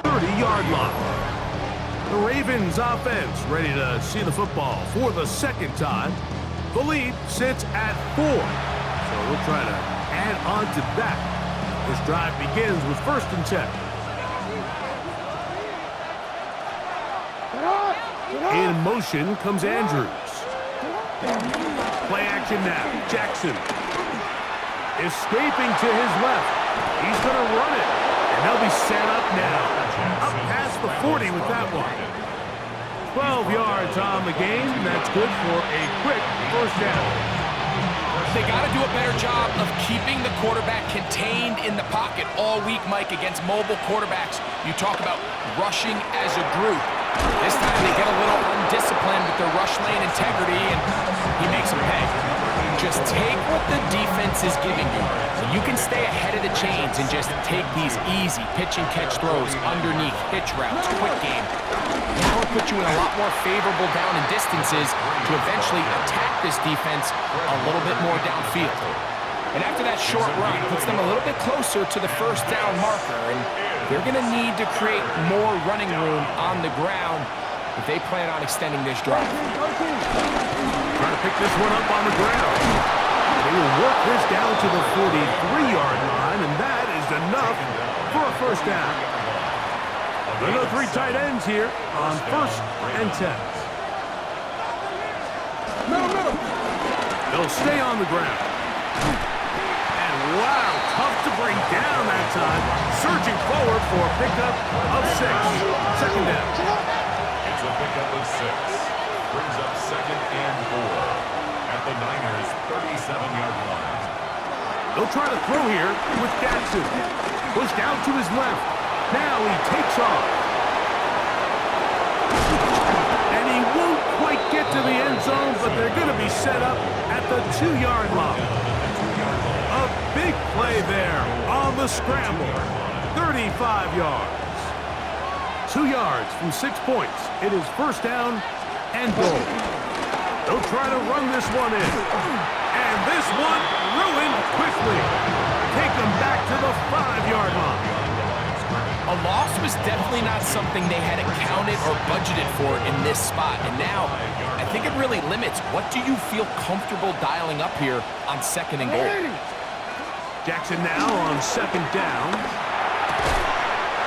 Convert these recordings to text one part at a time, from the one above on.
30-yard line. The Ravens offense ready to see the football for the second time. The lead sits at 4. So we'll try to add on to that. This drive begins with 1st and 10. In motion comes Andrews. Play action now. Jackson. Escaping to his left. He's going to run it. And they'll be set up now. Up past the 40 with that one. 12 yards on the game. That's good for a quick 1st down. They got to do a better job of keeping the quarterback contained in the pocket all week, Mike, against mobile quarterbacks. You talk about rushing as a group. This time they get a little undisciplined with their rush lane integrity, and he makes them pay. Just take what the defense is giving you. So you can stay ahead of the chains and just take these easy pitch-and-catch throws underneath, hitch routes, quick game. Now it puts you in a lot more favorable down and distances to eventually attack this defense a little bit more downfield. And after that short run, puts them a little bit closer to the 1st down marker, and they're going to need to create more running room on the ground if they plan on extending this drive. Trying to pick this one up on the ground. They will work this down to the 43-yard line, and that is enough for a 1st down. Another 3 tight ends here on 1st and 10. They'll stay on the ground. And wow, tough to bring down that time. Surging forward for a pickup of 6. 2nd down. It's a pickup of 6. Brings up 2nd and 4 at the Niners' 37-yard line. They'll try to throw here with Jackson. Pushed out to his left. Now he takes off. And he won't quite get to the end zone, but they're going to be set up at the 2-yard line. A big play there on the scramble. 35 yards. 2 yards from 6 points. It is 1st down and goal. They'll try to run this one in. And this one ruined quickly. Take them back to the 5-yard line. A loss was definitely not something they had accounted or budgeted for in this spot. And now, I think it really limits what do you feel comfortable dialing up here on 2nd and goal. Jackson now on 2nd down.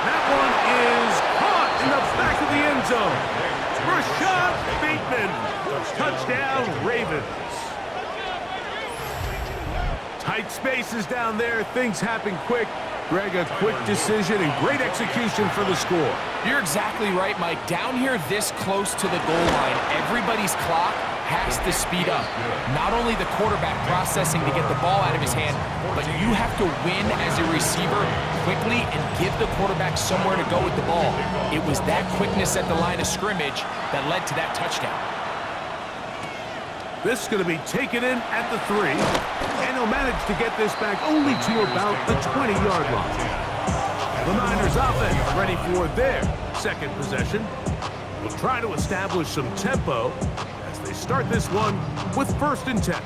That one is caught in the back of the end zone. Rashad Bateman. Touchdown, Ravens. Tight spaces down there. Things happen quick. Greg, a quick decision and great execution for the score. You're exactly right, Mike. Down here this close to the goal line, everybody's clock has to speed up. Not only the quarterback processing to get the ball out of his hand, but you have to win as a receiver quickly and give the quarterback somewhere to go with the ball. It was that quickness at the line of scrimmage that led to that touchdown. This is going to be taken in at the 3, and he'll manage to get this back only to about the 20-yard line. The Niners offense ready for their 2nd possession. Will try to establish some tempo as they start this one with 1st and 10.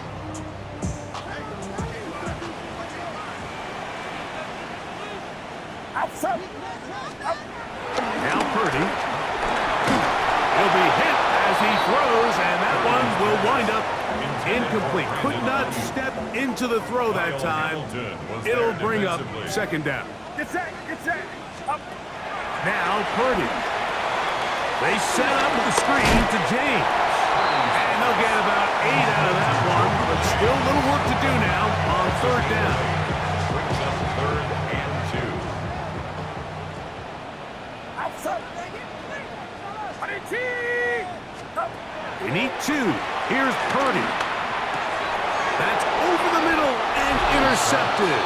Now Purdy. He'll be hit as he throws, and that one will wind up incomplete. Could not step into the throw that time. It'll bring up 2nd down. Get set, up. Now Purdy. They set up the screen to James. And they'll get about 8 out of that one, but still a little work to do now on 3rd down. Brings up 3rd and 2. Outside. They need 2. Here's Purdy. That's over the middle and intercepted.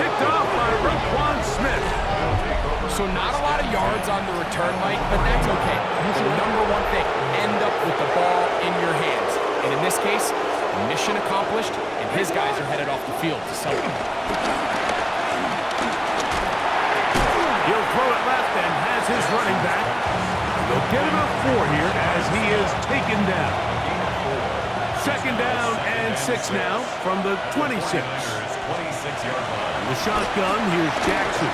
Picked off by Roquan Smith. So not a lot of yards on the return, Mike, but that's okay. Number one thing, end up with the ball in your hands. And in this case, mission accomplished, and his guys are headed off the field to celebrate. He'll throw it left and has his running back. They'll get him up 4 here as he is taken down. 2nd down and 6 now from the 26. Niners' 26-yard line. The shotgun, here's Jackson.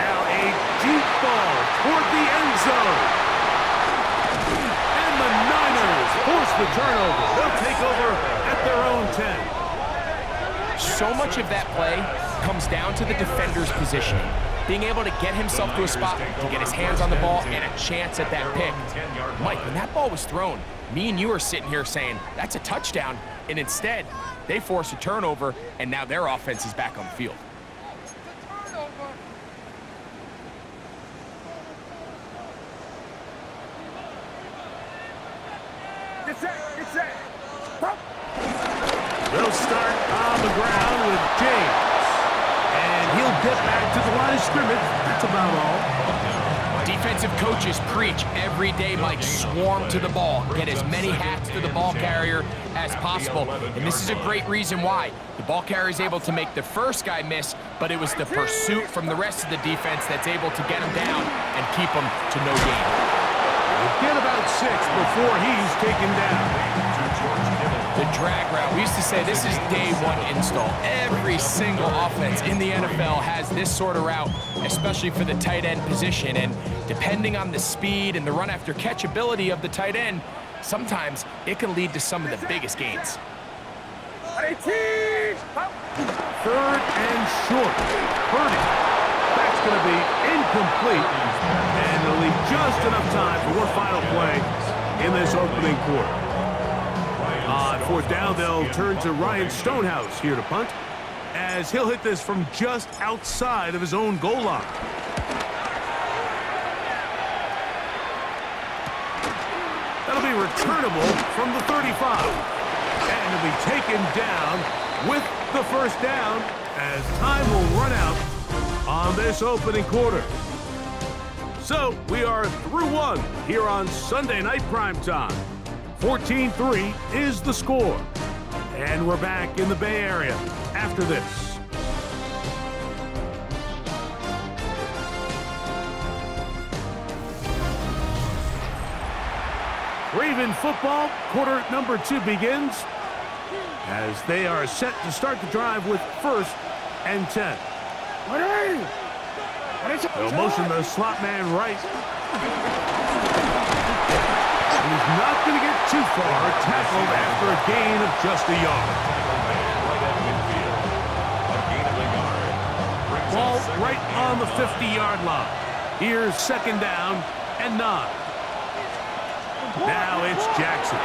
Now a deep ball toward the end zone. And the Niners force the turnover. They'll take over at their own 10. So much of that play comes down to the defender's positioning. Being able to get himself to a spot, to get his hands on the ball, and a chance at that pick. Mike, when that ball was thrown, me and you are sitting here saying, that's a touchdown, and instead, they force a turnover, and now their offense is back on the field. They'll start on the ground with James. And he'll get back to the line of scrimmage. That's about all. Defensive coaches preach every day, Mike, swarm to the ball. Get as many hats to the ball carrier as possible. And this is a great reason why. The ball carrier is able to make the first guy miss, but it was the pursuit from the rest of the defense that's able to get him down and keep him to no gain. Get about 6 before he's taken down. The drag route. We used to say this is day one install. Every single offense in the NFL has this sort of route, especially for the tight end position. And depending on the speed and the run after catch ability of the tight end, sometimes it can lead to some of the biggest gains. 3rd and short. Purdy. That's going to be incomplete. And it'll leave just enough time for one final play in this opening quarter. On 4th down, they'll turn to Ryan Stonehouse here to punt, as he'll hit this from just outside of his own goal line. That'll be returnable from the 35. And it'll be taken down with the 1st down, as time will run out on this opening quarter. So we are through one here on Sunday Night Primetime. 14-3 is the score. And we're back in the Bay Area after this. Raven football, quarter number 2 begins, as they are set to start the drive with 1st and 10. They'll motion the slot man right. He's not going to get too far, tackled after a gain of just a yard. Ball right on the 50-yard line. Here's 2nd down and 9. Now it's Jackson.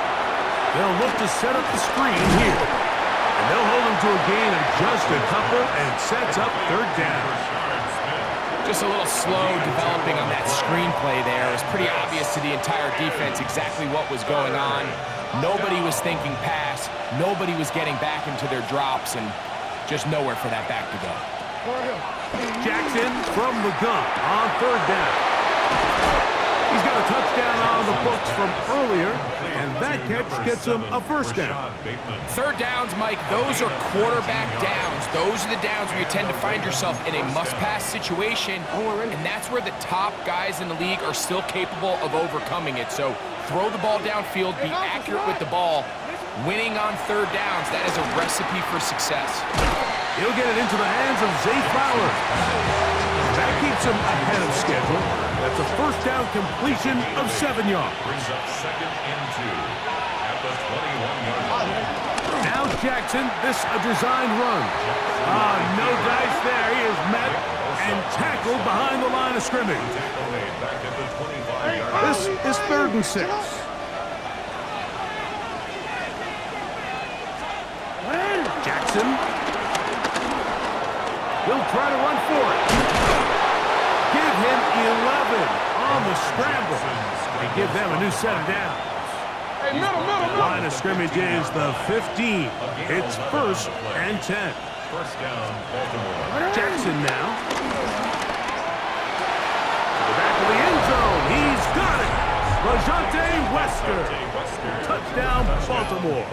They'll look to set up the screen here. And they'll hold him to a gain of just a couple and sets up 3rd down. Just a little slow developing on that screenplay there. It was pretty obvious to the entire defense exactly what was going on. Nobody was thinking pass. Nobody was getting back into their drops, and just nowhere for that back to go. Jackson from the gun on 3rd down. He's got a touchdown on the books from earlier, and that catch gets him a 1st down. 3rd downs, Mike, those are quarterback downs. Those are the downs where you tend to find yourself in a must-pass situation, and that's where the top guys in the league are still capable of overcoming it. So throw the ball downfield, be accurate with the ball. Winning on 3rd downs, that is a recipe for success. He'll get it into the hands of Zay Fowler. That keeps him ahead of schedule. That's a 1st down completion of 7 yards. Brings up 2nd and 2 at the 21-yard line. Now Jackson, this a design run. No dice there. He is met and tackled behind the line of scrimmage. Back at the 25-yard line. This is 3rd and 6. Jackson. He'll try to run for it. Give him 11 on the scramble. And give them a new set of downs. Line of scrimmage is the 15. It's 1st and 10. 1st down, Baltimore. Jackson now. To the back of the end zone. He's got it. LaJohntay Wester. Touchdown, Baltimore.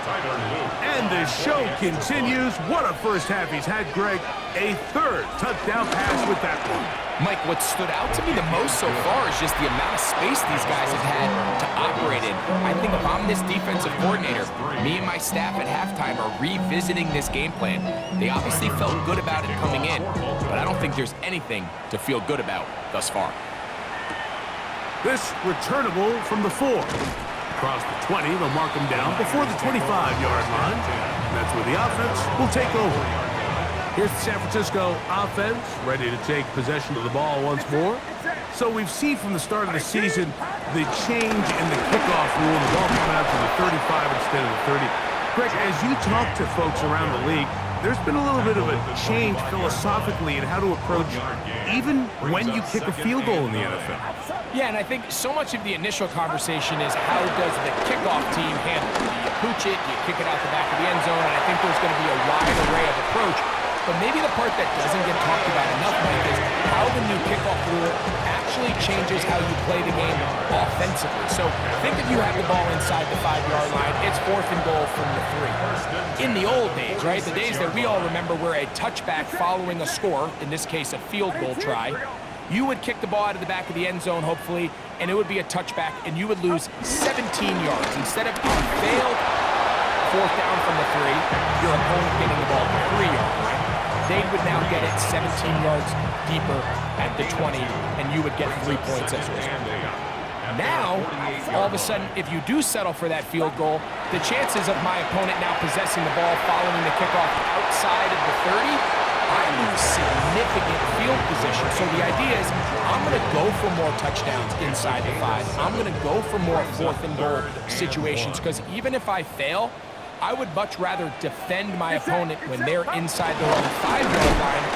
Tyler Luke. And the show continues. What a first half he's had, Greg. A third touchdown pass with that one. Mike, what stood out to me the most so far is just the amount of space these guys have had to operate in. I think if I'm this defensive coordinator, me and my staff at halftime are revisiting this game plan. They obviously felt good about it coming in, but I don't think there's anything to feel good about thus far. This returnable from the 4. Across the 20, they'll mark him down before the 25-yard line. And that's where the offense will take over. Here's the San Francisco offense, ready to take possession of the ball once more. So we've seen from the start of the season the change in the kickoff rule, the ball coming out to the 35 instead of the 30. Greg, as you talk to folks around the league, there's been a little bit of a change philosophically in how to approach even when you kick a field goal in the NFL. Yeah, and I think so much of the initial conversation is how does the kickoff team handle it? Do you pooch it? Do you kick it out the back of the end zone? And I think there's going to be a wide array of approach. But maybe the part that doesn't get talked about enough, Mike, is how the new kickoff rule actually changes how you play the game offensively. So think if you have the ball inside the 5-yard line, it's 4th and goal from the 3. In the old days, right, the days that we all remember where a touchback following a score, in this case a field goal try, you would kick the ball out of the back of the end zone, hopefully, and it would be a touchback, and you would lose 17 yards. Instead of a failed 4th down from the 3, your opponent getting the ball at the 3-yard line. They would now get it 17 yards deeper at the 20, and you would get 3 points as a result. Now, all of a sudden, if you do settle for that field goal, the chances of my opponent now possessing the ball following the kickoff outside of the 30, I lose significant field position. So the idea is I'm going to go for more touchdowns inside the 5. I'm going to go for more 4th and goal situations, because even if I fail, I would much rather defend my opponent when they're inside their own 5-yard line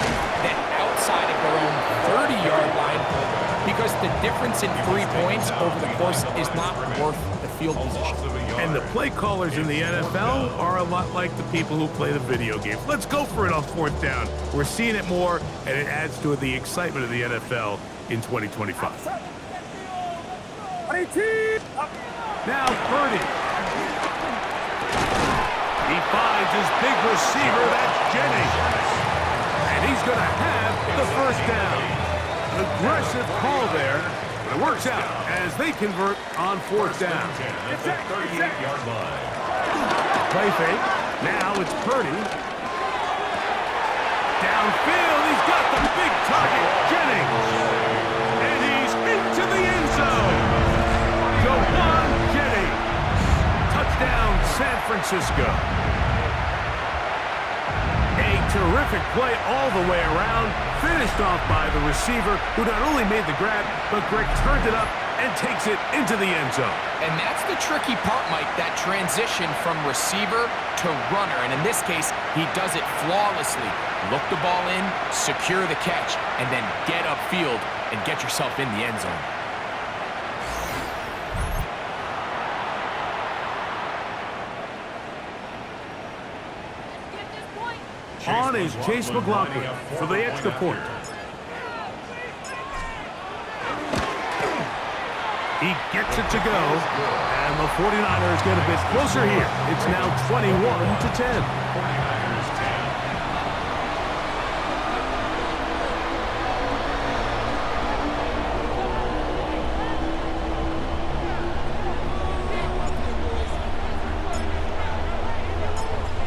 than outside of their own 30-yard line, because the difference in 3 points over the course is not worth the field position. And the play callers in the NFL are a lot like the people who play the video games. Let's go for it on 4th down. We're seeing it more, and it adds to the excitement of the NFL in 2025. Now Purdy. He finds his big receiver, that's Jennings. And he's going to have the 1st down. Aggressive call there, but it works out as they convert on 4th down. At the 38-yard line. Play fake. Now it's Purdy. Downfield, he's got the big target, Jennings. And he's into the end zone. Jawan Jennings. Touchdown, San Francisco. A terrific play all the way around, finished off by the receiver, who not only made the grab, but Greg turned it up and takes it into the end zone. And that's the tricky part, Mike, that transition from receiver to runner. And in this case, he does it flawlessly. Look the ball in, secure the catch, and then get upfield and get yourself in the end zone. On is Chase McLaughlin for the extra point. He gets it to go, and the 49ers get a bit closer here. It's now 21-10.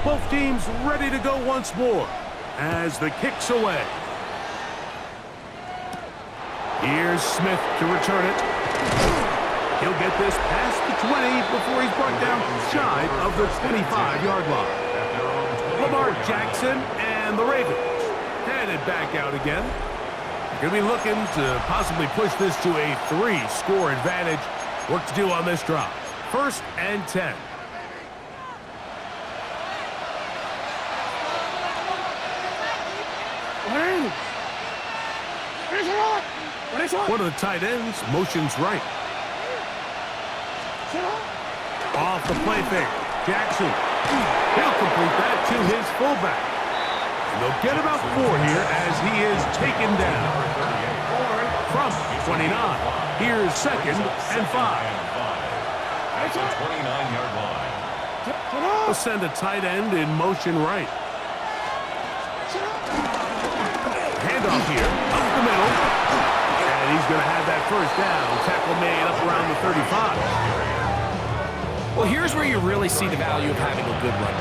Both teams ready to go once more as the kick's away. Here's Smith to return it. He'll get this past the 20 before he's brought down shy of the 25-yard line. Lamar Jackson and the Ravens headed back out again. They're going to be looking to possibly push this to a 3-score advantage. Work to do on this drive. 1st and 10. One of the tight ends motions right. Off the play fake. Jackson. He'll complete that to his fullback. And they'll get about 4 here as he is taken down. From 29. Here's 2nd and 5. At the 29-yard line. They'll send a tight end in motion right. Handoff here, up the middle. And he's going to have that first down. Tackle made up around the 35. Well, here's where you really see the value of having a good run.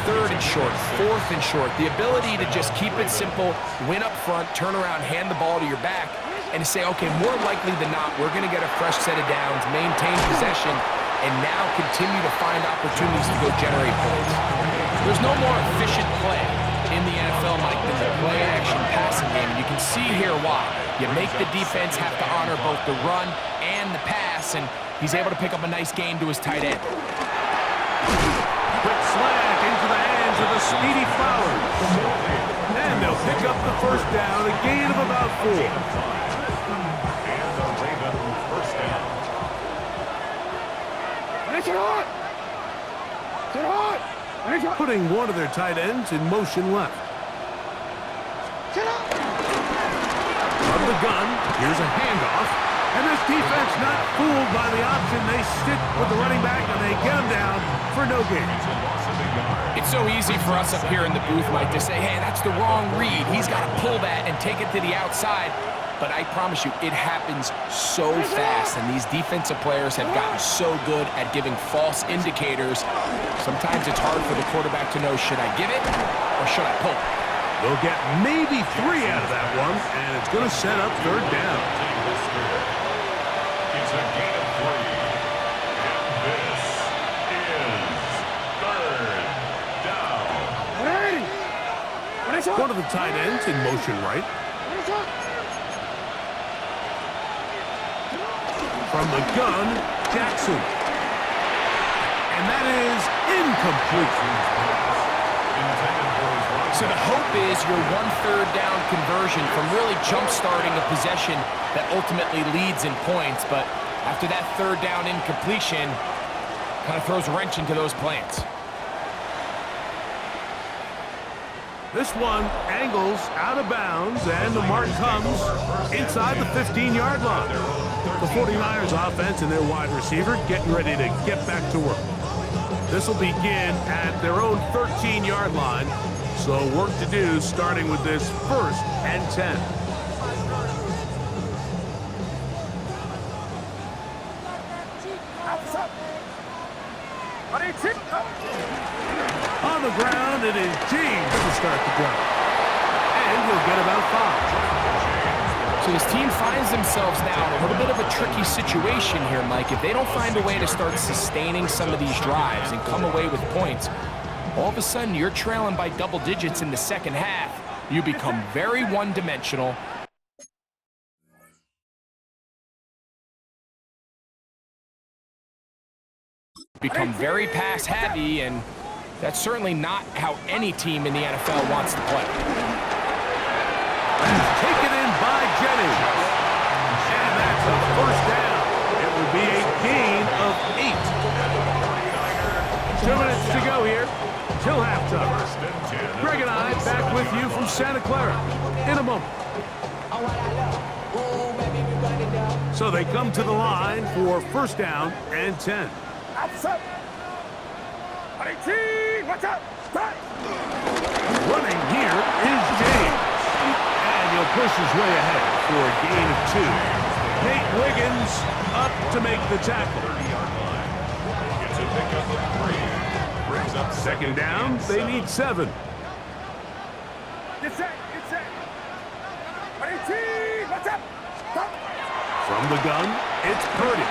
Third and short, fourth and short. The ability to just keep it simple, win up front, turn around, hand the ball to your back, and to say, okay, more likely than not, we're going to get a fresh set of downs, maintain possession, and now continue to find opportunities to go generate points. There's no more efficient play in the NFL, Mike, than the play-action passing game, and you can see here why. You make the defense have to honor both the run and the pass, and he's able to pick up a nice gain to his tight end. Quick slant into the hands of the speedy Flowers. And they'll pick up the first down, a gain of about 4. And the Raven first down. Putting one of their tight ends in motion left. From the gun, here's a handoff. And this defense not fooled by the option. They stick with the running back and they get him down for no gain. It's so easy for us up here in the booth, Mike, to say, hey, that's the wrong read. He's got to pull that and take it to the outside. But I promise you, it happens so fast, and these defensive players have gotten so good at giving false indicators. Sometimes it's hard for the quarterback to know, should I give it or should I pull it? They'll get maybe 3 out of that one, and it's going to set up third down. It's a gain of 3. And this is third down. One of the tight ends in motion right. From the gun, Jackson. And that is incomplete. So the hope is your 1/3 down conversion from really jump-starting a possession that ultimately leads in points. But after that 3rd down incompletion, kind of throws a wrench into those plans. This one angles out of bounds, and the mark comes inside the 15-yard line. The 49ers offense and their wide receiver getting ready to get back to work. This will begin at their own 13-yard line, so work to do starting with this 1st and 10. On the ground, it is James to start the drive. And he'll get about 5. So this team finds themselves now in a little bit of a tricky situation here, Mike. If they don't find a way to start sustaining some of these drives and come away with points, all of a sudden you're trailing by double digits in the second half. You become very one-dimensional. Become very pass-heavy, and that's certainly not how any team in the NFL wants to play. Taken in by Jennings. And that's a first down. It would be a gain of 8. 2 minutes to go here till halftime. Greg and I back with you from Santa Clara in a moment. So they come to the line for first down and 10. Running here is James. And he'll push his way ahead for a gain of 2. Nate Wiggins up to make the tackle. 30-yard line. It's a pickup of 3. Brings up Second down, they need 7. From the gun, it's Purdy.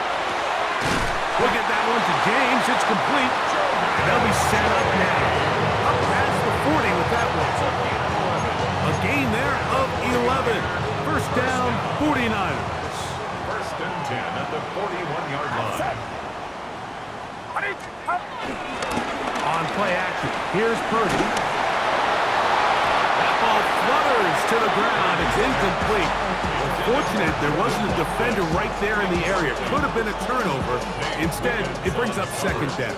We'll get that one to James. It's complete. And they'll be set up now. Up past the 40 with that one. A gain there of 11. First down, 49ers. First and 10 at the 41-yard line. On play action, here's Purdy. That ball flutters to the ground. It's incomplete. Fortunate there wasn't a defender right there in the area. Could have been a turnover. Instead, it brings up second down.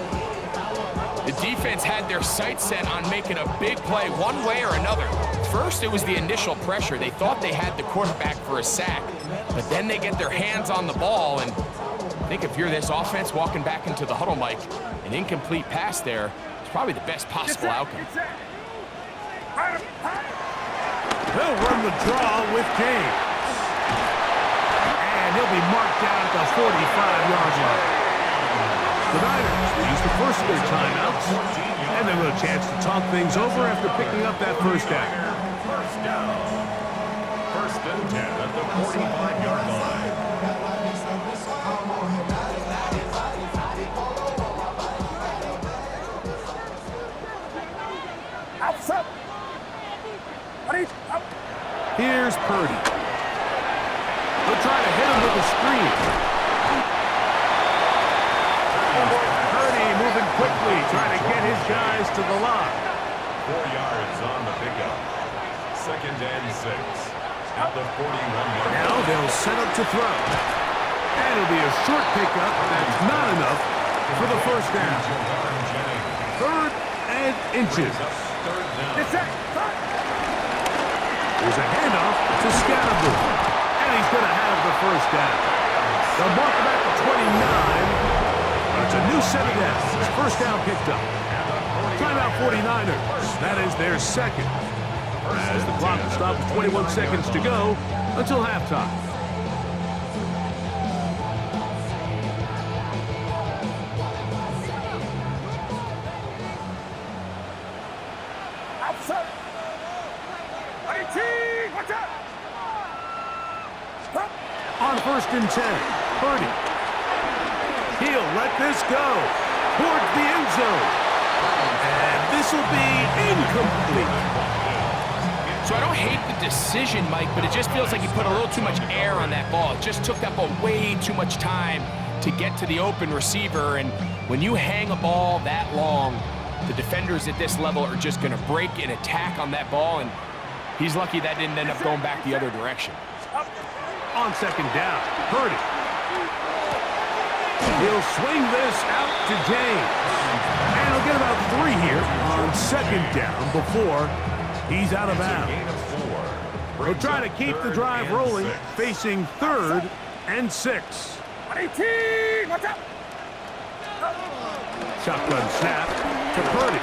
The defense had their sights set on making a big play one way or another. First, it was the initial pressure. They thought they had the quarterback for a sack. But then they get their hands on the ball, and I think if you're this offense walking back into the huddle, Mike, an incomplete pass there is probably the best possible outcome. He'll run the draw with James. And he'll be marked down at the 45-yard line. The Niners use the first of their timeouts, and they'll have a chance to talk things over after picking up that first down. First down. First and 10 at the 45-yard line. Outside. Here's Purdy. They'll try to hit him with a screen. Purdy moving quickly, trying to get his guys to the line. 4 yards on the pickup. Second and 6 at the 41-yard line. Now they'll set up to throw. And it'll be a short pickup. That's not enough for the first down. Third and inches. There's a handoff to Scattergood. And he's going to have the first down. They'll mark him at the 29. It's a new set of downs. First down picked up. Timeout 49ers. That is their second. As the clock stops, 21 seconds to go until halftime. On first and 10, Purdy. He'll let this go towards the end zone. And this will be incomplete. So I don't hate the decision, Mike, but it just feels like he put a little too much air on that ball. It just took that ball way too much time to get to the open receiver. And when you hang a ball that long, the defenders at this level are just going to break and attack on that ball. And he's lucky that didn't end up going back the other direction. On second down, Purdy. He'll swing this out to James. And he'll get about 3 here on second down before he's out of bounds. They'll try to keep the drive rolling, facing third and 6. Shotgun snap to Purdy.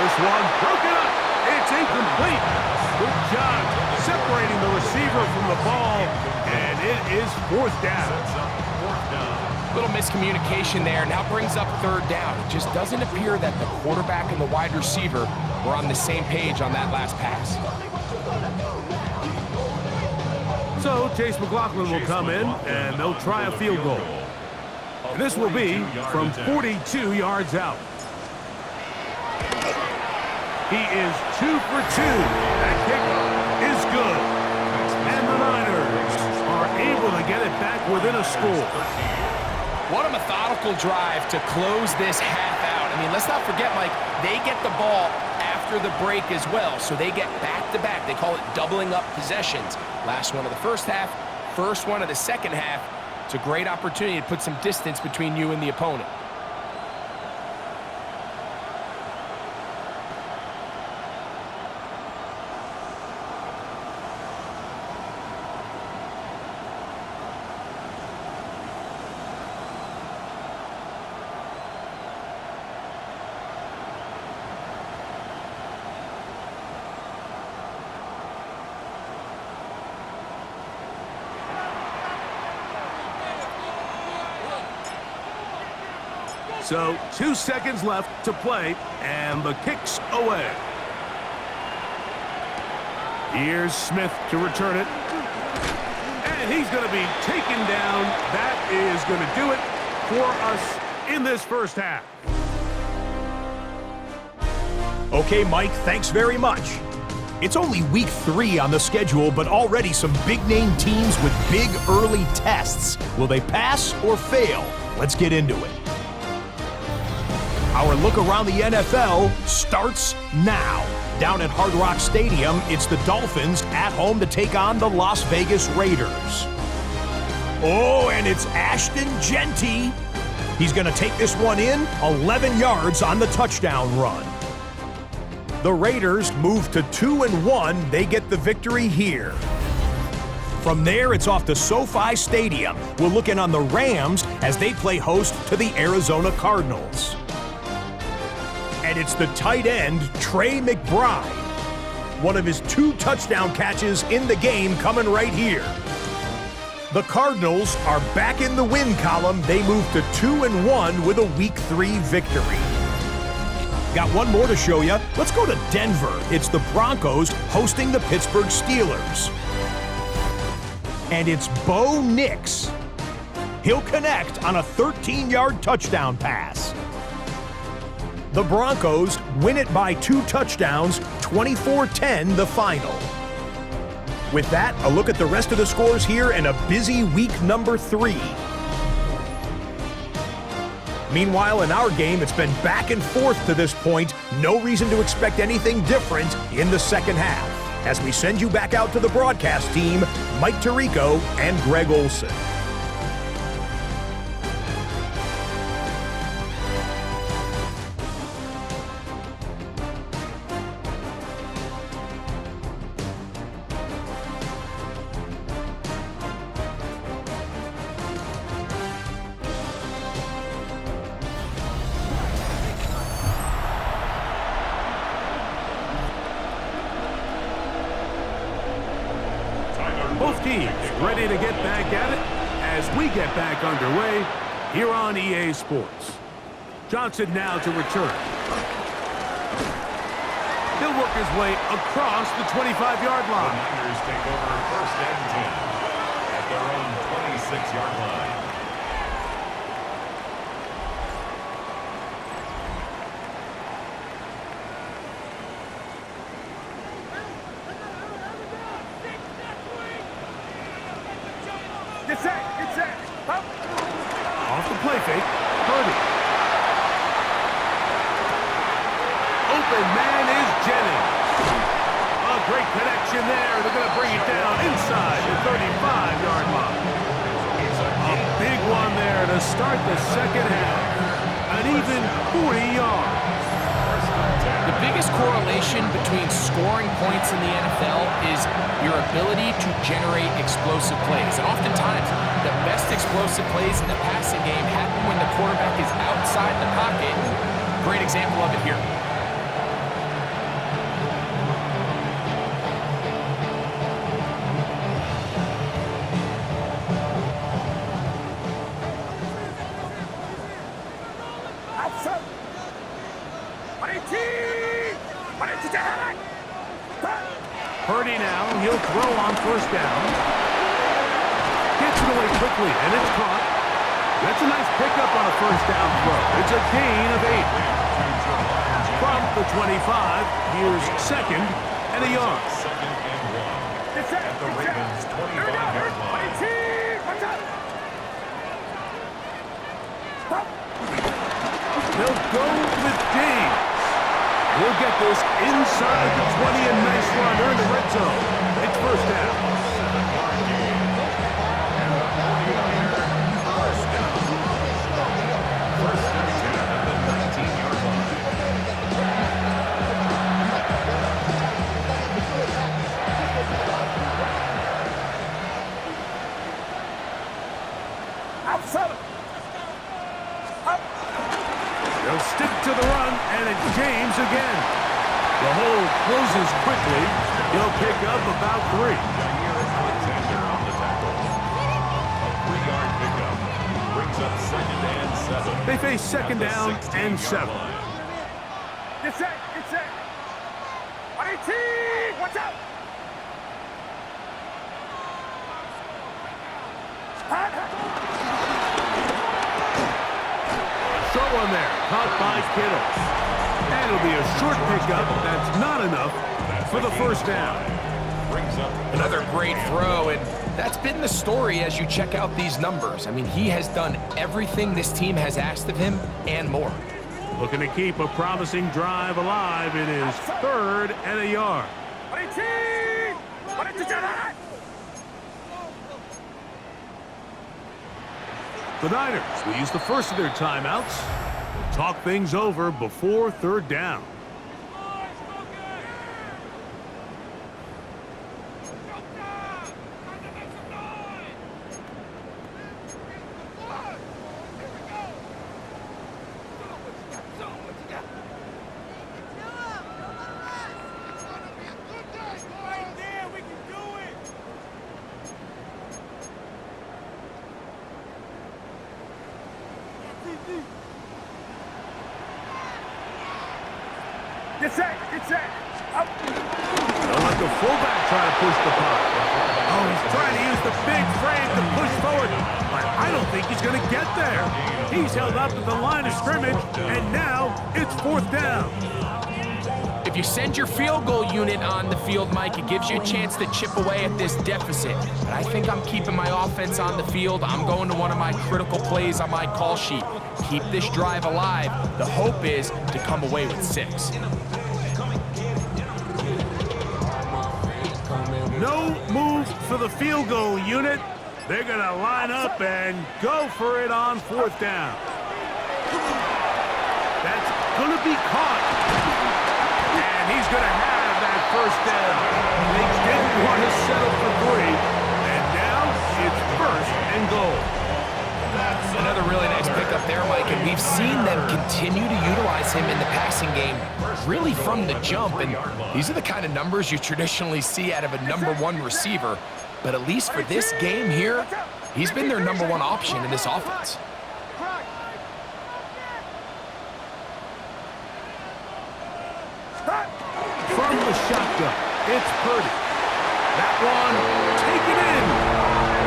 This one broken up. It's incomplete. Good job separating the receiver from the ball, and it is fourth down. Little miscommunication there. Now brings up third down. It just doesn't appear that the quarterback and the wide receiver were on the same page on that last pass. So Chase McLaughlin will come in, and they'll try a field goal. And this will be from 42 yards out. He is 2 for 2. That kick is good. And the Niners are able to get it back within a score. What a methodical drive to close this half out. I mean, let's not forget, Mike, they get the ball after the break as well, so they get back-to-back. They call it doubling up possessions. Last one of the first half, first one of the second half. It's a great opportunity to put some distance between you and the opponent. So 2 seconds left to play, and the kick's away. Here's Smith to return it. And he's going to be taken down. That is going to do it for us in this first half. Okay, Mike, thanks very much. It's only week 3 on the schedule, but already some big-name teams with big early tests. Will they pass or fail? Let's get into it. Our look around the NFL starts now. Down at Hard Rock Stadium, it's the Dolphins at home to take on the Las Vegas Raiders. Oh, and it's Ashton Genty. He's going to take this one in, 11 yards on the touchdown run. The Raiders move to 2-1. They get the victory here. From there, it's off to SoFi Stadium. We'll look in on the Rams as they play host to the Arizona Cardinals. And it's the tight end, Trey McBride. One of his 2 touchdown catches in the game coming right here. The Cardinals are back in the win column. They move to 2-1 with a Week 3 victory. Got one more to show you. Let's go to Denver. It's the Broncos hosting the Pittsburgh Steelers. And it's Bo Nix. He'll connect on a 13-yard touchdown pass. The Broncos win it by 2 touchdowns, 24-10 the final. With that, a look at the rest of the scores here and a busy week number 3. Meanwhile, in our game, it's been back and forth to this point. No reason to expect anything different in the second half. As we send you back out to the broadcast team, Mike Tirico and Greg Olson. Both teams ready to get back at it as we get back underway here on EA Sports. Johnson now to return. He'll work his way across the 25-yard The line. Niners take over 1st and 10 at their own 26-yard line. Get set. Up. Off the play fake, Purdy. Open man is Jennings. A great connection there. They're going to bring it down inside the 35-yard line. A big one there to start the second half. An even 40 yards. The biggest correlation between scoring points in the NFL is your ability to generate explosive plays. And oftentimes, the best explosive plays in the passing game happen when the quarterback is outside the pocket. Great example of it here. Outside. 22. Purdy now, he'll throw on 1st down. Gets it away quickly, and it's caught. That's a nice pickup on a 1st down throw. It's a gain of 8. From the 25, here's 2nd and a yard. 2nd and 1 Get set. at the Ravens' 25-yard line. 22. Watch out. Up. They'll go with James. We'll get this inside the 20, and nice run. They're in the red zone. It's 1st down. Outside. Up. They'll stick to the run, and it's James again. The hole closes quickly. He'll pick up about 3. Alexander on the tackle. A 3-yard pickup brings up 2nd and 7. They face 2nd down and 7. Get set. 18. Watch out. Short one there, caught by Kittle. And it'll be a short pickup. That's not enough for the 1st down. Brings up Another great throw, and that's been the story as you check out these numbers. I mean, he has done everything this team has asked of him and more. Looking to keep a promising drive alive. It is 3rd and a yard. 18. The Niners will use the first of their timeouts. We'll talk things over before 3rd down. Get set. Get set. Up. They'll let the fullback try to push the puck. Oh, he's trying to use the big frame to push forward, but I don't think he's going to get there. He's held up at the line of scrimmage, and now it's 4th down. If you send your field goal unit on the field, Mike, it gives you a chance to chip away at this deficit. But I think I'm keeping my offense on the field. I'm going to one of my critical plays on my call sheet. Keep this drive alive. The hope is to come away with 6. No move for the field goal unit. They're going to line up and go for it on 4th down. That's going to be caught. And he's going to have that 1st down. They didn't want to settle for 3. And now it's 1st and goal. Another really nice pickup there, Mike, and we've seen them continue to utilize him in the passing game really from the jump, and these are the kind of numbers you traditionally see out of a #1 receiver, but at least for this game here, he's been their #1 option in this offense. From the shotgun, it's Purdy. That one taken in.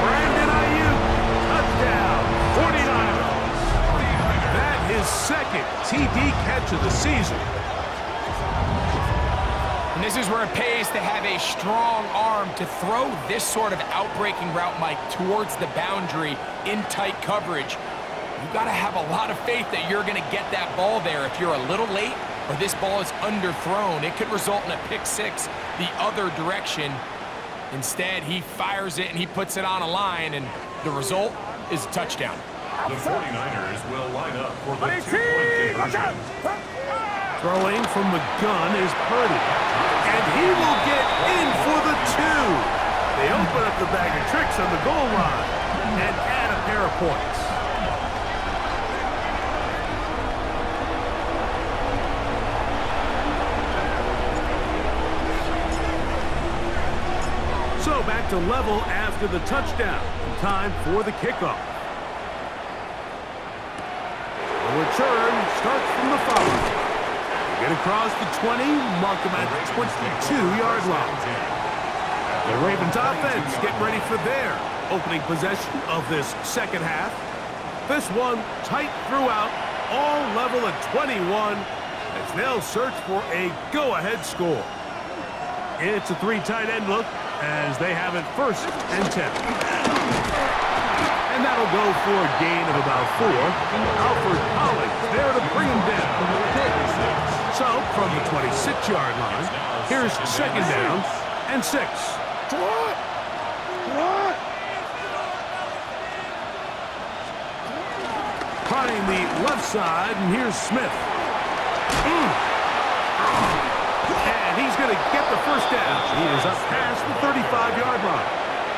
Brandon Ayuk, touchdown, 49ers. That his 2nd TD catch of the season. And this is where it pays to have a strong arm to throw this sort of outbreaking route, Mike, towards the boundary in tight coverage. You've got to have a lot of faith that you're going to get that ball there. If you're a little late or this ball is underthrown, it could result in a pick 6 the other direction. Instead, he fires it and he puts it on a line, and the result is a touchdown. The 49ers will line up for the 2-point conversion. Throwing from the gun is Purdy. And he will get in for the 2. They open up the bag of tricks on the goal line and add a pair of points. So back to level after the touchdown. Time for the kickoff. The return starts from the foul. Get across the 20, mark them at the 22-yard line. The Ravens offense getting ready for their opening possession of this 2nd half. This one tight throughout, all level at 21, as they'll search for a go-ahead score. It's a 3 tight end look as they have it 1st and 10. And that'll go for a gain of about 4. Alfred Collins there to bring him down. So, from the 26-yard line, here's 2nd down and 6. Trying the left side, and here's Smith. And he's going to get the 1st down. He is up past the 35-yard line.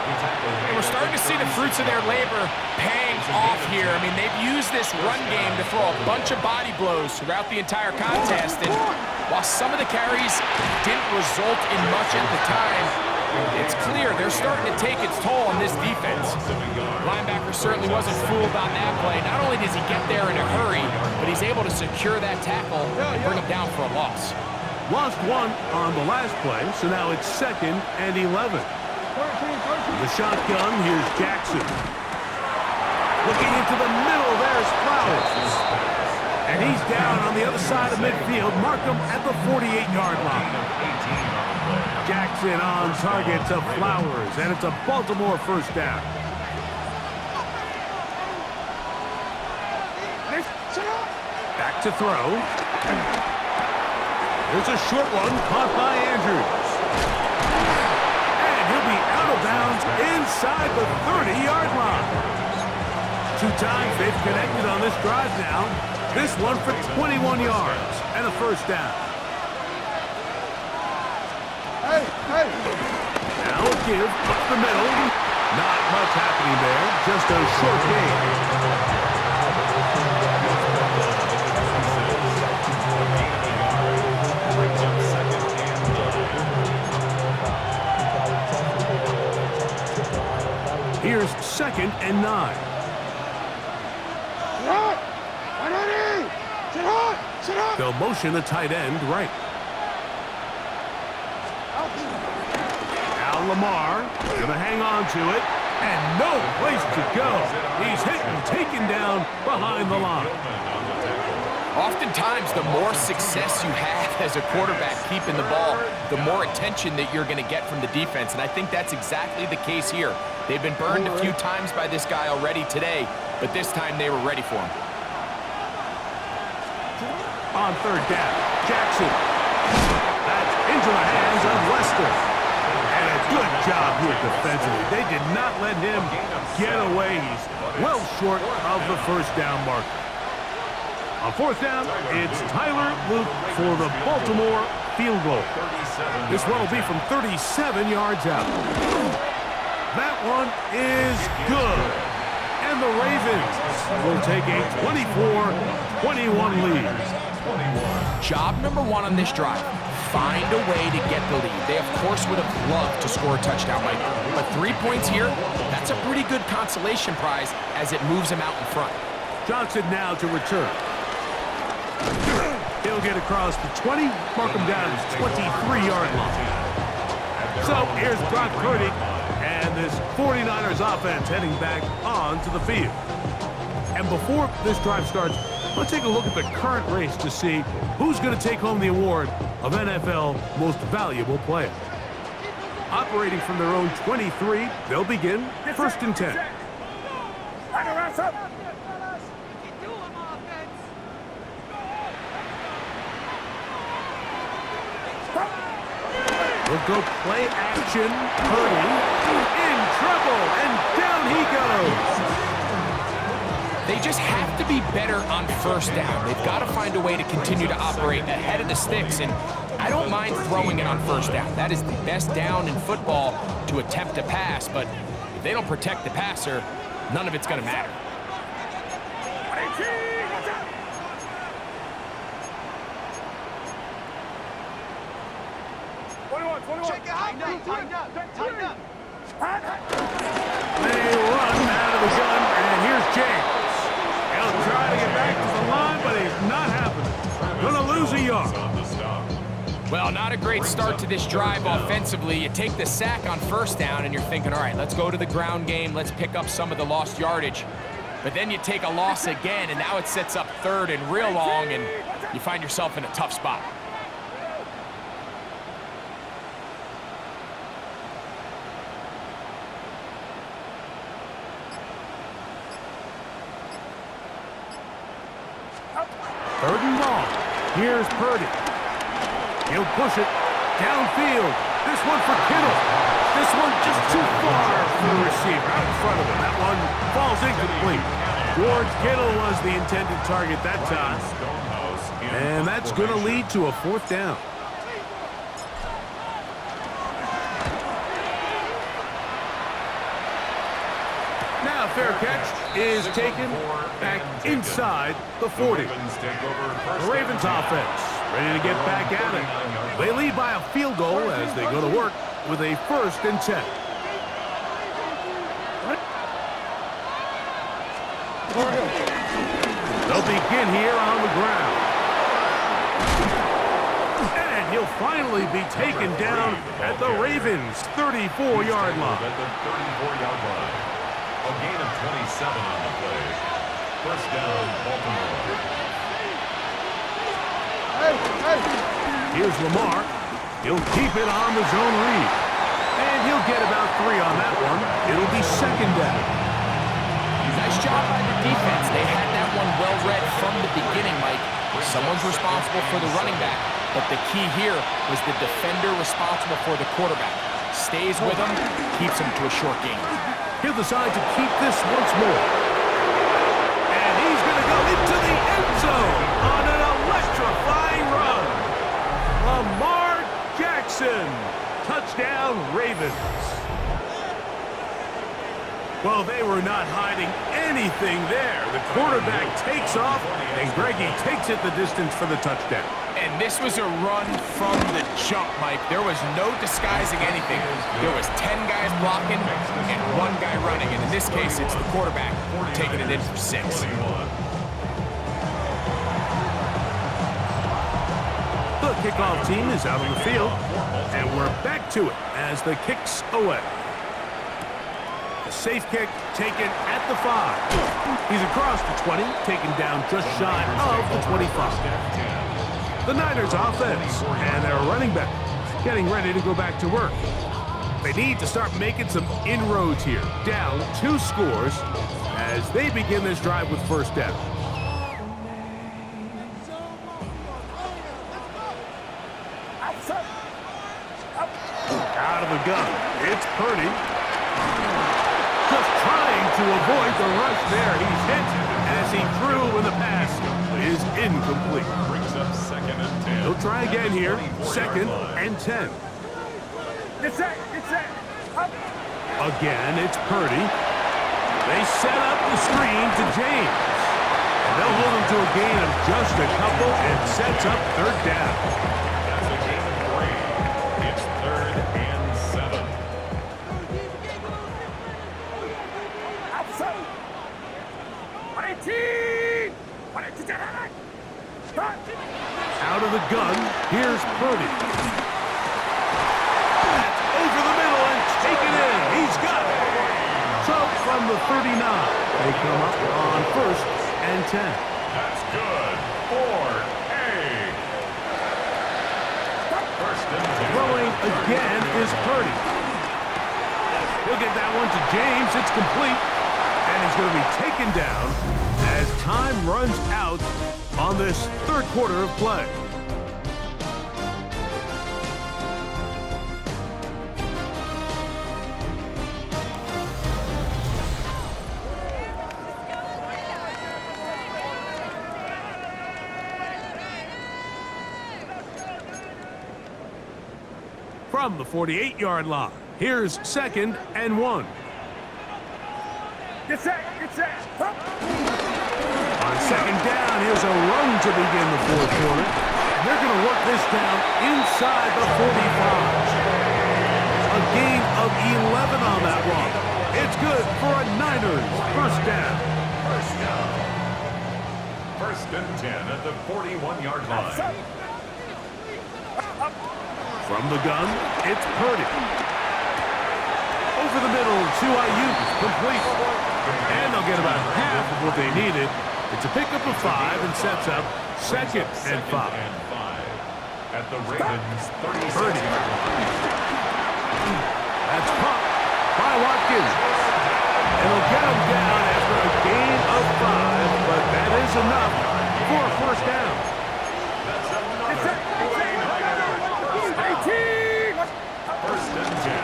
And we're starting to see the fruits of their labor paying off here. I mean, they've used this run game to throw a bunch of body blows throughout the entire contest. And while some of the carries didn't result in much at the time, it's clear they're starting to take its toll on this defense. The linebacker certainly wasn't fooled on that play. Not only does he get there in a hurry, but he's able to secure that tackle and bring him down for a loss. Lost 1 on the last play, so now it's 2nd and 11. The shotgun, here's Jackson. Looking into the middle, there's Flowers. And he's down on the other side of midfield. Mark him at the 48-yard line. Jackson on target to Flowers, and it's a Baltimore 1st down. Back to throw. There's a short one caught by Andrews. He'll be out of bounds inside the 30-yard line. 2 times they've connected on this drive now. This one for 21 yards and a 1st down. Now a give up the middle. Not much happening there. Just a short gain. Here's 2nd and 9. They'll motion the tight end right. Now Lamar gonna hang on to it, and no place to go. He's hit and taken down behind the line. Oftentimes, the more success you have as a quarterback keeping the ball, the more attention that you're going to get from the defense, and I think that's exactly the case here. They've been burned a few times by this guy already today, but this time they were ready for him. On third down, Jackson. That's into the hands of Lester. And a good job here defensively. They did not let him get away. He's well short of the first down marker. On fourth down, it's Tyler Luke for the Baltimore field goal. This one will be from 37 yards out. That one is good. And the Ravens will take a 24-21 lead. Job number one on this drive, find a way to get the lead. They, of course, would have loved to score a touchdown, Mike. But 3 points here, that's a pretty good consolation prize as it moves them out in front. Johnson now to return. He'll get across the 20, mark him down at 23-yard line. So here's Brock Purdy and this 49ers offense heading back onto the field. And before this drive starts, let's take a look at the current race to see who's going to take home the award of NFL Most Valuable Player. Operating from their own 23, they'll begin first and 10. We'll go play action. Purdy in trouble, and down he goes. They just have to be better on first down. They've got to find a way to continue to operate ahead of the sticks, and I don't mind throwing it on first down. That is the best down in football to attempt to pass, but if they don't protect the passer, none of it's going to matter. Tighten up. They run out of the gun, and here's James. He'll try to get back to the line, but it's not happening. Gonna lose a yard. Well, not a great start to this drive offensively. You take the sack on first down, and you're thinking, all right, let's go to the ground game. Let's pick up some of the lost yardage. But then you take a loss again, and now it sets up third and real long, and you find yourself in a tough spot. Third and long. Here's Purdy. He'll push it downfield. This one for Kittle. This one just too far for the receiver out in front of him. That one falls incomplete. George Kittle was the intended target that time. And that's going to lead to a fourth down. Now fair catch is taken back inside the 40. The Ravens offense ready to get back at it. They lead by a field goal as they go to work with a first and 10. They'll begin here on the ground. And he'll finally be taken down at the Ravens' 34-yard line. At the 34-yard line. A gain of 27 on the play. First down, Baltimore. Here's Lamar. He'll keep it on the zone read. And he'll get about 3 on that one. It'll be second down. Nice job by the defense. They had that one well read from the beginning, Mike. Someone's responsible for the running back, but the key here was the defender responsible for the quarterback. Stays with him, keeps him to a short game. He'll decide to keep this once more. And he's going to go into the end zone on an electrifying run. Lamar Jackson. Touchdown, Ravens. Well, they were not hiding anything there. The quarterback takes off, and Greggy takes it the distance for the touchdown. And this was a run from the jump, Mike. There was no disguising anything. There was 10 guys blocking and 1 guy running. And in this case, it's the quarterback taking it in for 6. The The kickoff team is out on the field, and we're back to it as the kick's away. A safe kick taken at the 5. He's across the 20, taken down just shy of the 25. The Niners offense and their running back getting ready to go back to work. They need to start making some inroads here, down 2 scores as they begin this drive with first down. Out of the gun, it's Purdy. Just trying to avoid the rush there. He's hit as he threw when the pass is incomplete. Brings up 2nd and 10. He'll try again here, 2nd and 10. Again, it's Purdy. They set up the screen to James. And they'll hold him to a gain of just a couple and sets up 3rd down. That's a gain of 3. It's 3rd and 7. Out of the gun, here's Purdy. That's over the middle and taken in. He's got it. So from the 39, they come up on 1st and 10. That's good. Ford, hey. 1st and 10. Throwing again is Purdy. He'll get that one to James. It's complete. And he's going to be taken down as time runs out on this 3rd quarter of play. From the 48-yard line, here's 2nd and 1. On 2nd down, here's a run to begin the 4th quarter. And they're going to work this down inside the 45. A gain of 11 on that run. It's good for a Niners 1st down. 1st and 10 at the 41-yard line. From the gun, it's Purdy. Over the middle to Ayuk, complete. And they'll get about half of what they needed. It's a pickup of 5 and sets up 2nd and 5. At the Ravens 36-yard Purdy. line. That's pumped by Watkins. And they'll get him down after a gain of 5, but that is enough for a 1st down. That's another 1st and 10.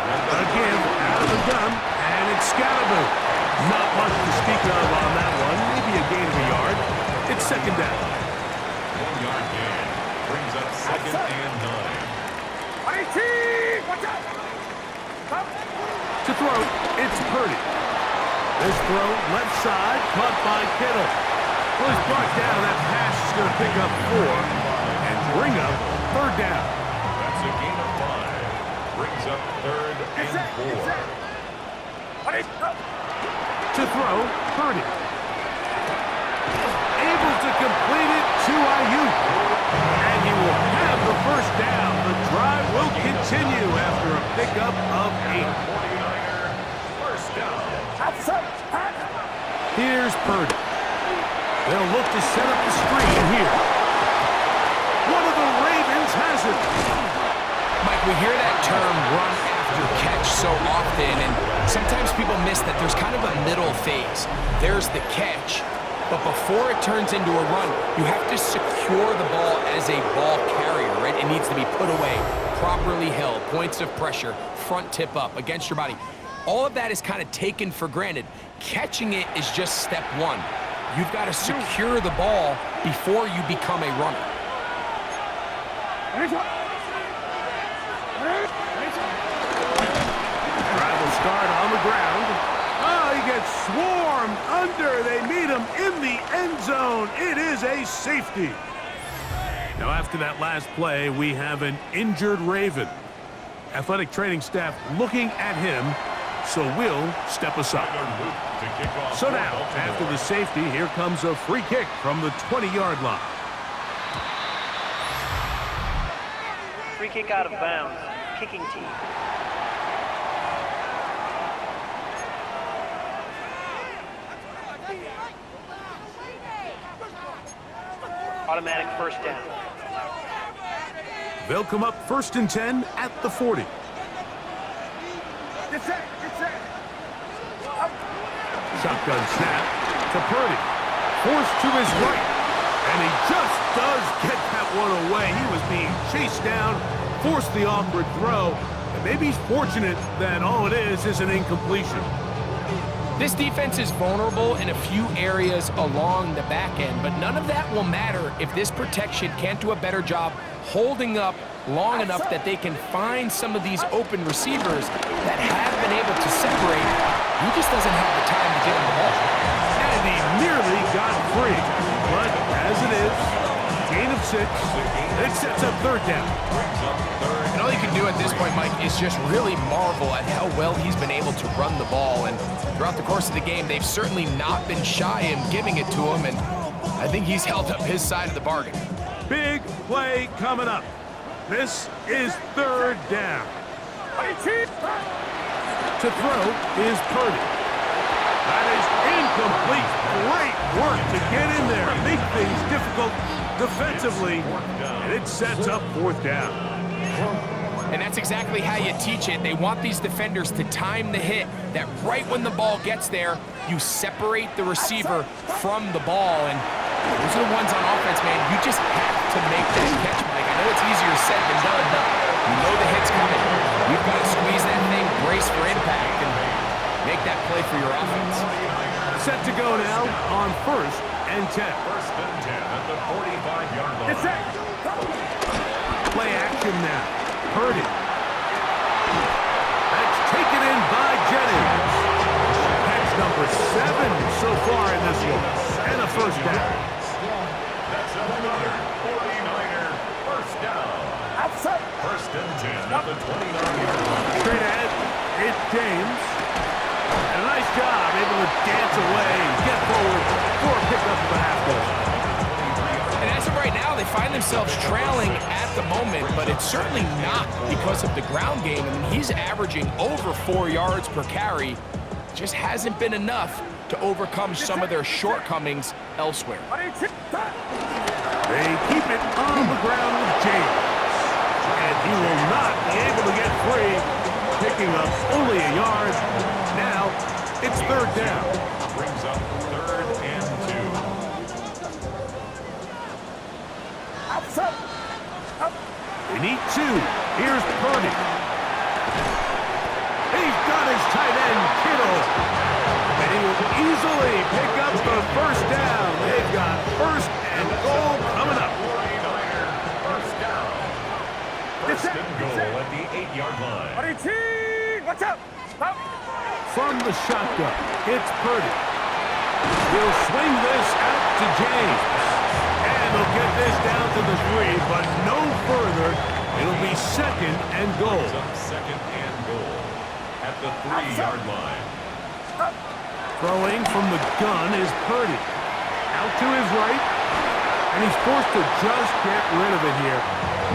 Again, out of the gun, and it's Scalaboo. Not much to speak of on that one. Maybe a gain of a yard. It's 2nd down. 1-yard gain. Brings up 2nd and 9. To throw, it's Purdy. This throw, left side, caught by Kittle. Well, he's brought down. That pass is going to pick up 4 and bring up 3rd down. That's a gain of 5. Brings up 3rd and 4. To throw, Purdy. Able to complete it to Ayuk. And he will have the 1st down. The drive will continue after a pickup of 8. 49er, 1st down. Here's Purdy. They'll look to set up the screen here. One of the Ravens has it. Mike, we hear that term run after catch so often, and sometimes people miss that there's kind of a middle phase. There's the catch, but before it turns into a run, you have to secure the ball as a ball carrier, right? It needs to be put away, properly held, points of pressure, front tip up against your body. All of that is kind of taken for granted. Catching it is just step 1. You've got to secure the ball before you become a runner. Drive will start on the ground. Oh, he gets swarmed under. They meet him in the end zone. It is a safety. Now, after that last play, we have an injured Raven. Athletic training staff looking at him, so we'll step aside. So now, after the safety, here comes a free kick from the 20-yard line. Free kick out of bounds. Kicking team. Automatic first down. They'll come up 1st and 10 at the 40. Get set. Shotgun snap to Purdy. Forced to his right. And he just does get that one away. He was being chased down, forced the awkward throw. And maybe he's fortunate that all it is an incompletion. This defense is vulnerable in a few areas along the back end, but none of that will matter if this protection can't do a better job holding up long enough that they can find some of these open receivers that have been able to separate. He just doesn't have the time to get him the ball. And he nearly got free. But as it is, gain of 6, it sets up 3rd down. And all you can do at this point, Mike, is just really marvel at how well he's been able to run the ball. And throughout the course of the game, they've certainly not been shy in giving it to him, and I think he's held up his side of the bargain. Big play coming up. This is 3rd down. To throw is Purdy. That is incomplete. Great work to get in there, make things difficult defensively, and it sets up 4th down. And that's exactly how you teach it. They want these defenders to time the hit, that right when the ball gets there, you separate the receiver from the ball. And those are the ones on offense, man. You just have to make that catch, Mike. I know it's easier said than done, but you know the hit's coming. You've got to squeeze that thing, brace for impact, and make that play for your offense. Set to go now on 1st and 10. 1st and 10 at the 45-yard line. Get set. Play action now. Purdy. That's taken in by Jennings. Catch number 7 so far in this one. And a 1st down. That's another 49er first down. Outside. 1st and 10 at the 29-yard line. Straight ahead, it's James. And a nice job, able to dance away and get forward for a pickup of the half goal. And as of right now, they find themselves trailing at the moment, but it's certainly not because of the ground game. I mean, he's averaging over 4 yards per carry. Just hasn't been enough to overcome some of their shortcomings elsewhere. They keep it on the ground with James. And he will not be able to get free, picking up only a yard. Now, it's 3rd down. Brings up 3rd and 2. They need 2. Here's Purdy. He's got his tight end, Kittle. And he will easily pick up the 1st down. They've got 1st and goal coming up. 49er first down. 1st and goal at the 8-yard line. Watch out. Stop. From the shotgun, it's Purdy. He'll swing this out to James. And they'll get this down to the 3, but no further. It'll be 2nd and goal. Brings up 2nd and goal at the 3-yard line. Throwing from the gun is Purdy. Out to his right. And he's forced to just get rid of it here.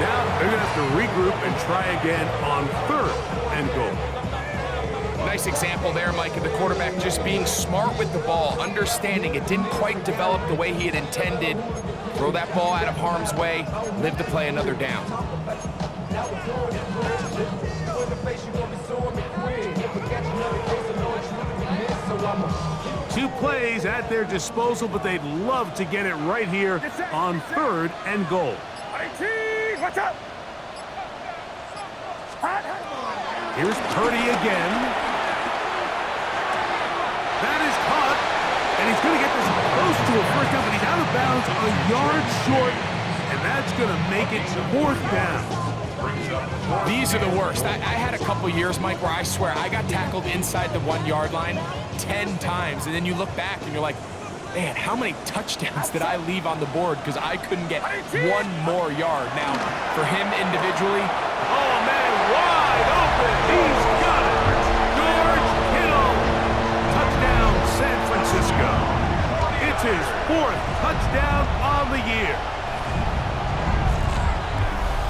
Now they're going to have to regroup and try again on 3rd and goal. Nice example there, Mike, of the quarterback just being smart with the ball, understanding it didn't quite develop the way he had intended. Throw that ball out of harm's way, live to play another down. 2 plays at their disposal, but they'd love to get it right here on 3rd and goal. Watch out. Here's Purdy again. That is caught, and he's going to get this close to a 1st down, but he's out of bounds a yard short, and that's going to make it 4th down. These are the worst. I had a couple years, Mike, where I swear I got tackled inside the 1-yard line 10 times, and then you look back and you're like, man, how many touchdowns did I leave on the board because I couldn't get 1 more yard? Now, for him individually, Oh, man, wide open. He's got it. George Kittle. Touchdown, San Francisco. It's his 4th touchdown on the year.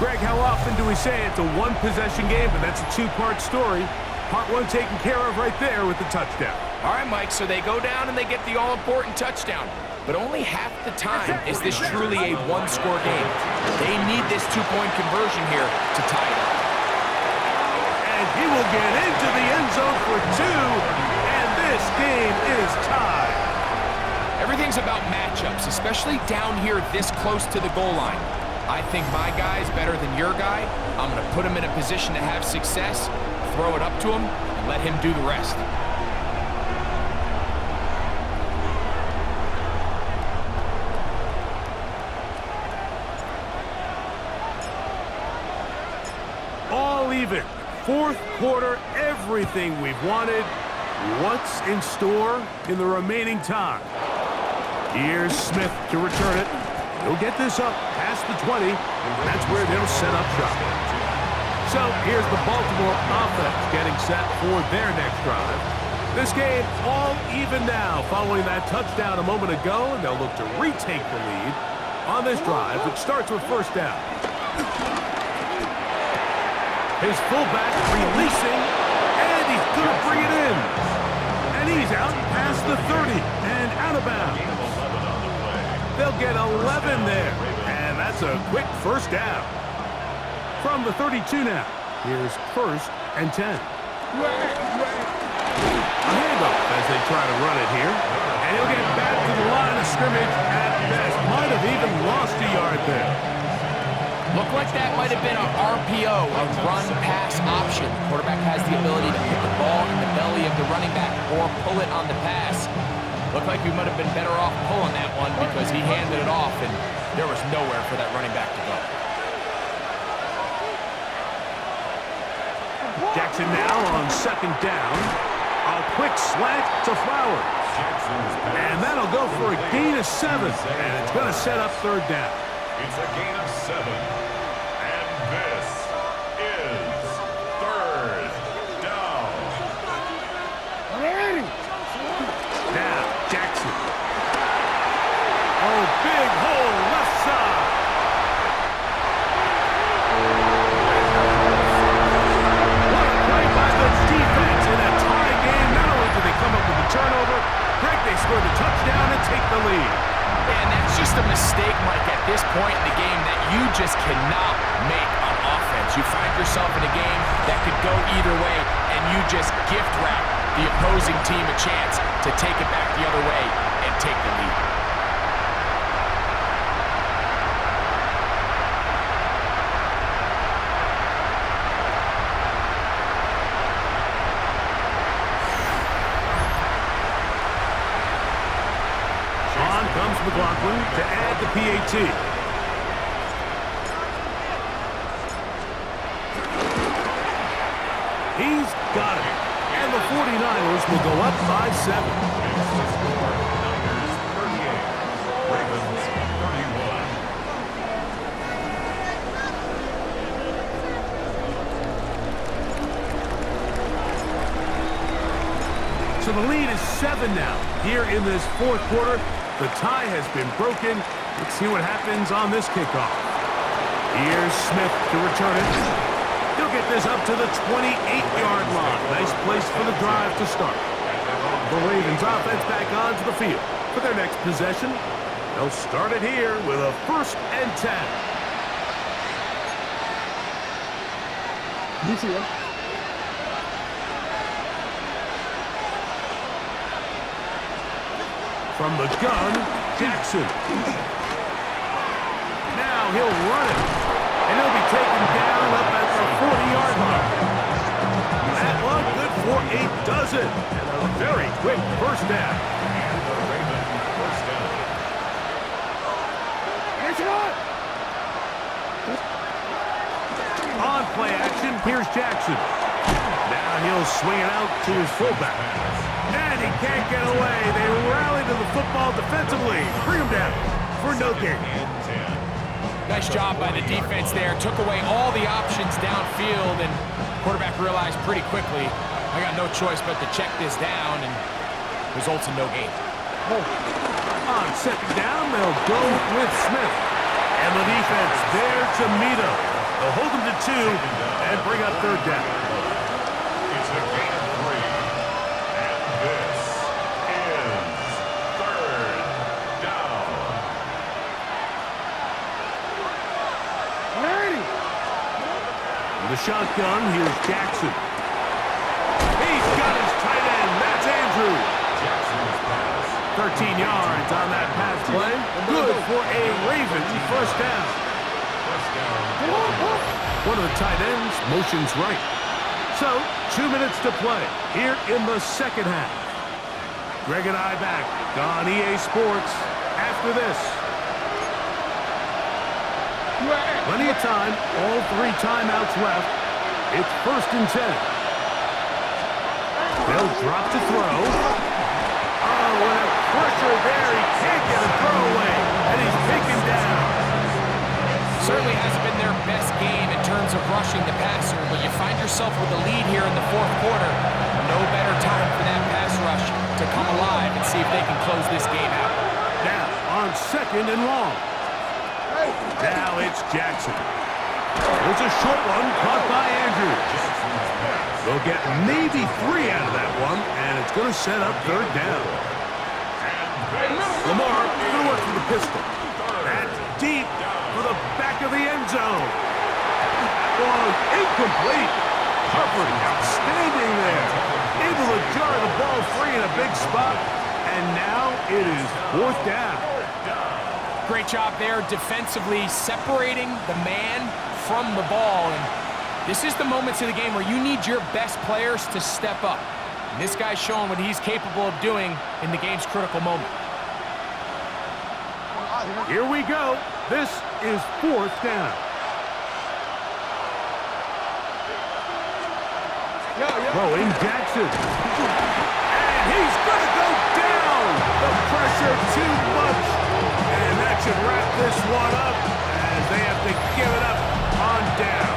Greg, how often do we say it's a one-possession game, but that's a two-part story? Part one taken care of right there with the touchdown. All right, Mike, so they go down and they get the all-important touchdown. But only half the time is this truly a one-score game. They need this two-point conversion here to tie it up. And he will get into the end zone for two, and this game is tied. Everything's about matchups, especially down here this close to the goal line. I think my guy's better than your guy. I'm going to put him in a position to have success, throw it up to him, and let him do the rest. All even. Fourth quarter, everything we've wanted. What's in store in the remaining time? Here's Smith to return it. He'll get this up past the 20. That's where they'll set up shop. So here's the Baltimore offense getting set for their next drive. This game all even now following that touchdown a moment ago, and they'll look to retake the lead on this drive, which starts with first down. His fullback releasing, and he's going to bring it in. And he's out past the 30 and out of bounds. They'll get 11 there, and that's a quick first down. From the 32 now, here's first and 10. A handoff as they try to run it here, and he'll get back to the line of scrimmage at best. Might have even lost a yard there. Looked like that might have been an RPO, a run-pass option. The quarterback has the ability to put the ball in the belly of the running back or pull it on the pass. Looked like we might have been better off pulling that one because he handed it off, and there was nowhere for that running back to go. Jackson now on second down. A quick slant to Flowers. And that'll go for a gain of 7, and it's going to set up third down. It's a gain of 7. And this is third down. Now, Jackson. Oh, big hole left side. What a play by the defense in a tie game. Not only did they come up with the turnover, Greg, they scored the touchdown and take the lead. And that's just a mistake, Mike, at this point in the game that you just cannot make on offense. You find yourself in a game that could go either way, and you just gift wrap the opposing team a chance to take it back the other way and take the lead. On comes McLaughlin to add the PAT. He's got it. And the 49ers will go up by 7. Niners 38. Ravens 31. So the lead is 7 now. Here in this fourth quarter, the tie has been broken. Let's see what happens on this kickoff. Here's Smith to return it. He'll get this up to the 28-yard line. Nice place for the drive to start. The Ravens offense back onto the field for their next possession. They'll start it here with a first and 10. From the gun, Jackson. Now he'll run it. And he'll be taken down up at the 40-yard line. That one good for a dozen. And a very quick first down. And the Ravens first down. On play action, here's Jackson. Now he'll swing it out to his fullback. And he can't get away. They rally to the football defensively. Bring him down for no gain. Nice job by the defense there. Took away all the options downfield, and quarterback realized pretty quickly, I got no choice but to check this down, and results in no gain. On second down, they'll go with Smith. And the defense there to meet him. They'll hold them to 2 and bring up third down. It's a gain of 3. And this is third down. In the shotgun, here's Jackson. He's got his tight end. That's Andrew. Jackson's pass. 13 yards on that pass play. Good for a Raven first down. First down. One of the tight ends motions right. So, 2 minutes to play here in the second half. Greg and I back on EA Sports after this. Plenty of time, all 3 timeouts left. It's 1st and 10. They'll drop to throw. Oh, what a pressure there. He can't get a throw away, and he's taken down. Certainly hasn't been their best game in terms of rushing the passer, but you find yourself with a lead here in the 4th quarter. No better time for that pass rush to come alive and see if they can close this game out. Now, on 2nd and long. Now it's Jackson. There's a short one caught by Andrews. They'll get maybe 3 out of that one, and it's going to set up third down. Lamar going to work for the pistol. That's deep for the back of the end zone. That one incomplete. Hubbard outstanding there. Able to jar the ball free in a big spot. And now it is 4th down. Great job there defensively, separating the man from the ball. And this is the moments of the game where you need your best players to step up. And this guy's showing what he's capable of doing in the game's critical moment. Here we go. This is 4th down. Throwing Jackson. And he's going to go down. The pressure too much. And that should wrap this one up as they have to give it up on down.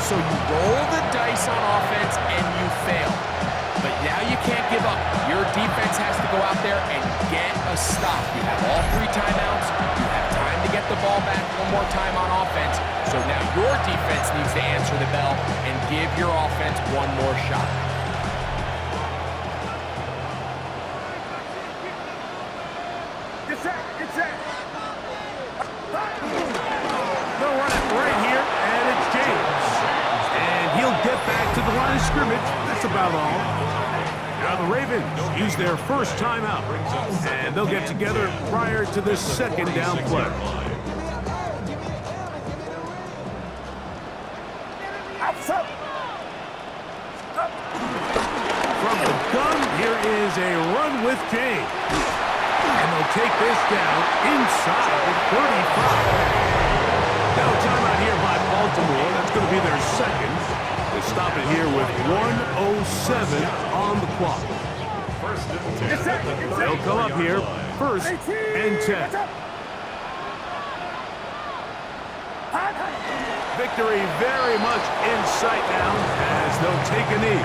So you roll the dice on offense and you fail. But now you can't give up. Your defense has to go out there and get a stop. You have all 3 timeouts. You have time to get the ball back one more time on offense. So now your defense needs to answer the bell and give your offense one more shot. They'll run it right here, and it's James. And he'll get back to the line of scrimmage. That's about all. Now the Ravens use their first timeout, and they'll get together prior to this 2nd down play. From the gun, here is a run with James. And they'll take this down inside the 35. Now timeout here by Baltimore. That's going to be their 2nd. They stop it here with 1:07 on the clock. They'll come up here 1st and 10. Victory very much in sight now as they'll take a knee.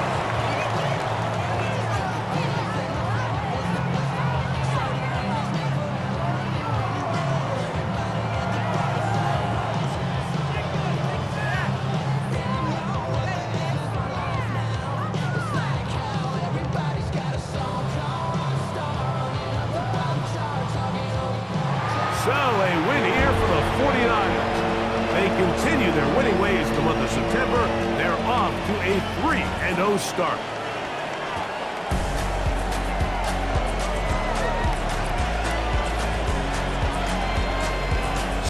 So, a win here for the 49ers. They continue their winning ways in the month of September. They're off to a 3-0 start.